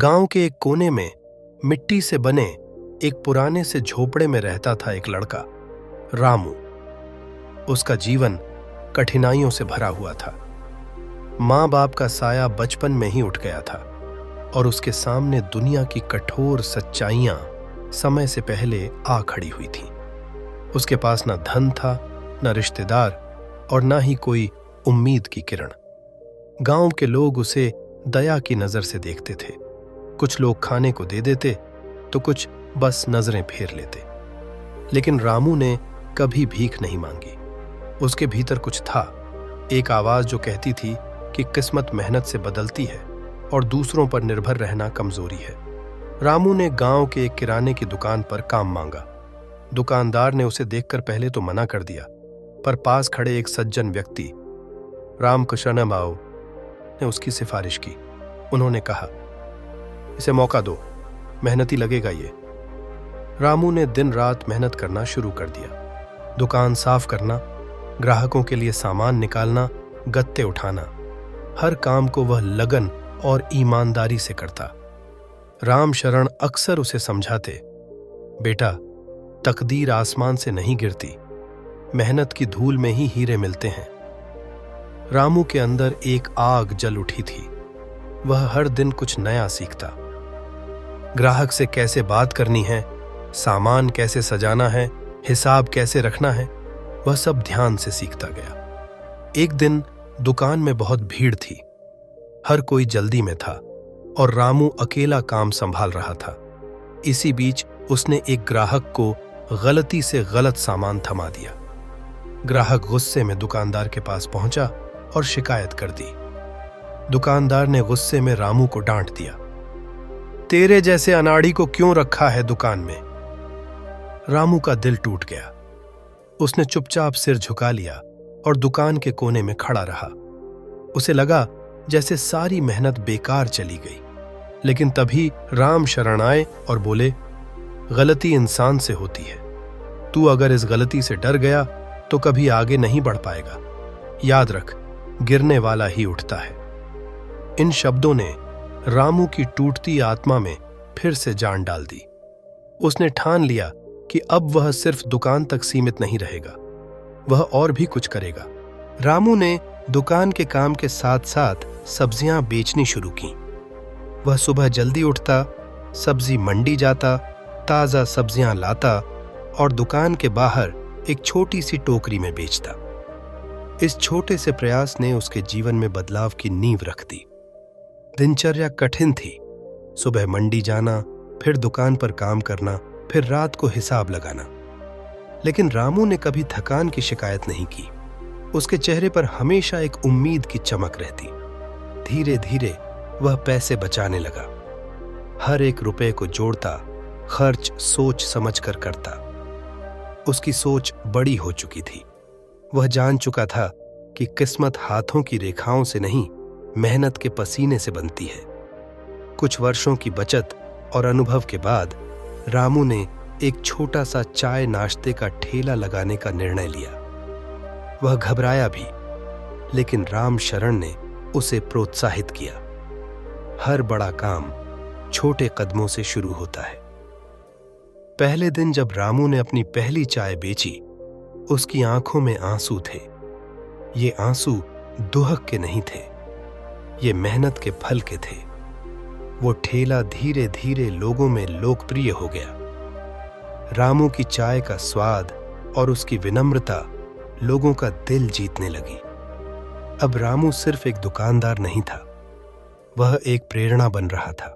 गांव के एक कोने में मिट्टी से बने एक पुराने से झोपड़े में रहता था एक लड़का, रामू। उसका जीवन कठिनाइयों से भरा हुआ था। माँ बाप का साया बचपन में ही उठ गया था और उसके सामने दुनिया की कठोर सच्चाइयां समय से पहले आ खड़ी हुई थीं। उसके पास न धन था, न रिश्तेदार और न ही कोई उम्मीद की किरण। गांव के लोग उसे दया की नजर से देखते थे। कुछ लोग खाने को दे देते तो कुछ बस नजरें फेर लेते। लेकिन रामू ने कभी भीख नहीं मांगी। उसके भीतर कुछ था, एक आवाज जो कहती थी कि किस्मत मेहनत से बदलती है और दूसरों पर निर्भर रहना कमजोरी है। रामू ने गांव के एक किराने की दुकान पर काम मांगा। दुकानदार ने उसे देखकर पहले तो मना कर दिया, पर पास खड़े एक सज्जन व्यक्ति रामकृष्ण बाबू ने उसकी सिफारिश की। उन्होंने कहा, इसे मौका दो, मेहनती लगेगा ये। रामू ने दिन रात मेहनत करना शुरू कर दिया। दुकान साफ करना, ग्राहकों के लिए सामान निकालना, गत्ते उठाना, हर काम को वह लगन और ईमानदारी से करता। राम शरण अक्सर उसे समझाते, बेटा, तकदीर आसमान से नहीं गिरती, मेहनत की धूल में ही हीरे मिलते हैं। रामू के अंदर एक आग जल उठी थी। वह हर दिन कुछ नया सीखता। ग्राहक से कैसे बात करनी है, सामान कैसे सजाना है, हिसाब कैसे रखना है, वह सब ध्यान से सीखता गया। एक दिन दुकान में बहुत भीड़ थी। हर कोई जल्दी में था और रामू अकेला काम संभाल रहा था। इसी बीच उसने एक ग्राहक को गलती से गलत सामान थमा दिया। ग्राहक गुस्से में दुकानदार के पास पहुंचा और शिकायत कर दी। दुकानदार ने गुस्से में रामू को डांट दिया, तेरे जैसे अनाड़ी को क्यों रखा है दुकान में। रामू का दिल टूट गया। उसने चुपचाप सिर झुका लिया और दुकान के कोने में खड़ा रहा। उसे लगा जैसे सारी मेहनत बेकार चली गई। लेकिन तभी राम शरण आए और बोले, गलती इंसान से होती है। तू अगर इस गलती से डर गया तो कभी आगे नहीं बढ़ पाएगा। याद रख, गिरने वाला ही उठता है। इन शब्दों ने रामू की टूटती आत्मा में फिर से जान डाल दी। उसने ठान लिया कि अब वह सिर्फ दुकान तक सीमित नहीं रहेगा, वह और भी कुछ करेगा। रामू ने दुकान के काम के साथ साथ सब्जियां बेचनी शुरू की। वह सुबह जल्दी उठता, सब्जी मंडी जाता, ताजा सब्जियां लाता और दुकान के बाहर एक छोटी सी टोकरी में बेचता। इस छोटे से प्रयास ने उसके जीवन में बदलाव की नींव रख दी। दिनचर्या कठिन थी। सुबह मंडी जाना, फिर दुकान पर काम करना, फिर रात को हिसाब लगाना। लेकिन रामू ने कभी थकान की शिकायत नहीं की। उसके चेहरे पर हमेशा एक उम्मीद की चमक रहती। धीरे धीरे वह पैसे बचाने लगा। हर एक रुपए को जोड़ता, खर्च सोच समझकर करता। उसकी सोच बड़ी हो चुकी थी। वह जान चुका था कि किस्मत हाथों की रेखाओं से नहीं, मेहनत के पसीने से बनती है। कुछ वर्षों की बचत और अनुभव के बाद रामू ने एक छोटा सा चाय नाश्ते का ठेला लगाने का निर्णय लिया। वह घबराया भी, लेकिन राम शरण ने उसे प्रोत्साहित किया। हर बड़ा काम छोटे कदमों से शुरू होता है। पहले दिन जब रामू ने अपनी पहली चाय बेची, उसकी आंखों में आंसू थे। ये आंसू दुहक के नहीं थे, ये मेहनत के फल के थे। वो ठेला धीरे धीरे लोगों में लोकप्रिय हो गया। रामू की चाय का स्वाद और उसकी विनम्रता लोगों का दिल जीतने लगी। अब रामू सिर्फ एक दुकानदार नहीं था, वह एक प्रेरणा बन रहा था।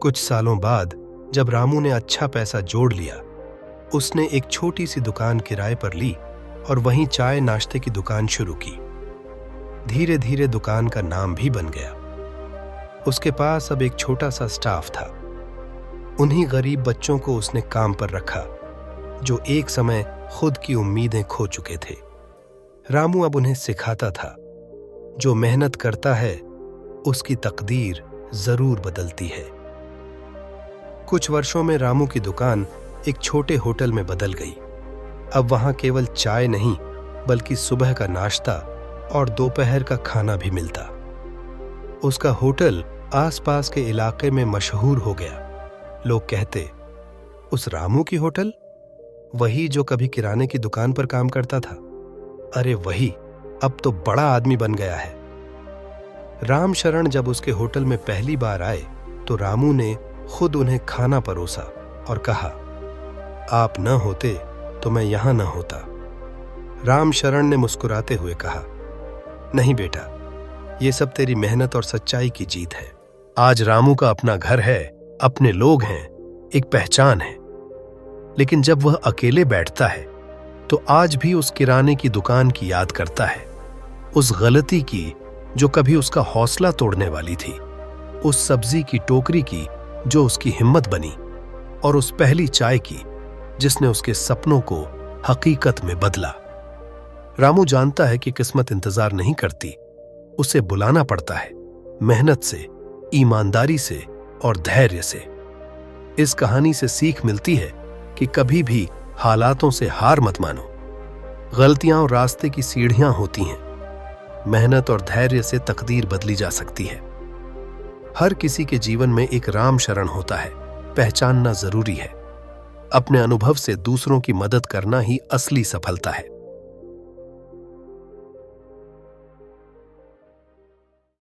कुछ सालों बाद जब रामू ने अच्छा पैसा जोड़ लिया, उसने एक छोटी सी दुकान किराए पर ली और वहीं चाय नाश्ते की दुकान शुरू की। धीरे धीरे दुकान का नाम भी बन गया। उसके पास अब एक छोटा सा स्टाफ था। उन्हीं गरीब बच्चों को उसने काम पर रखा जो एक समय खुद की उम्मीदें खो चुके थे। रामू अब उन्हें सिखाता था, जो मेहनत करता है उसकी तकदीर जरूर बदलती है। कुछ वर्षों में रामू की दुकान एक छोटे होटल में बदल गई। अब वहां केवल चाय नहीं, बल्कि सुबह का नाश्ता और दोपहर का खाना भी मिलता। उसका होटल आसपास के इलाके में मशहूर हो गया। लोग कहते, उस रामू की होटल, वही जो कभी किराने की दुकान पर काम करता था। अरे वही, अब तो बड़ा आदमी बन गया है। रामशरण जब उसके होटल में पहली बार आए तो रामू ने खुद उन्हें खाना परोसा और कहा, आप न होते तो मैं यहां न होता। रामशरण ने मुस्कुराते हुए कहा, नहीं बेटा, ये सब तेरी मेहनत और सच्चाई की जीत है। आज रामू का अपना घर है, अपने लोग हैं, एक पहचान है। लेकिन जब वह अकेले बैठता है तो आज भी उस किराने की दुकान की याद करता है, उस गलती की जो कभी उसका हौसला तोड़ने वाली थी, उस सब्जी की टोकरी की जो उसकी हिम्मत बनी, और उस पहली चाय की जिसने उसके सपनों को हकीकत में बदला। रामू जानता है कि किस्मत इंतजार नहीं करती, उसे बुलाना पड़ता है, मेहनत से, ईमानदारी से और धैर्य से। इस कहानी से सीख मिलती है कि कभी भी हालातों से हार मत मानो। गलतियां और रास्ते की सीढ़ियां होती हैं। मेहनत और धैर्य से तकदीर बदली जा सकती है। हर किसी के जीवन में एक रामशरण होता है, पहचानना जरूरी है। अपने अनुभव से दूसरों की मदद करना ही असली सफलता है।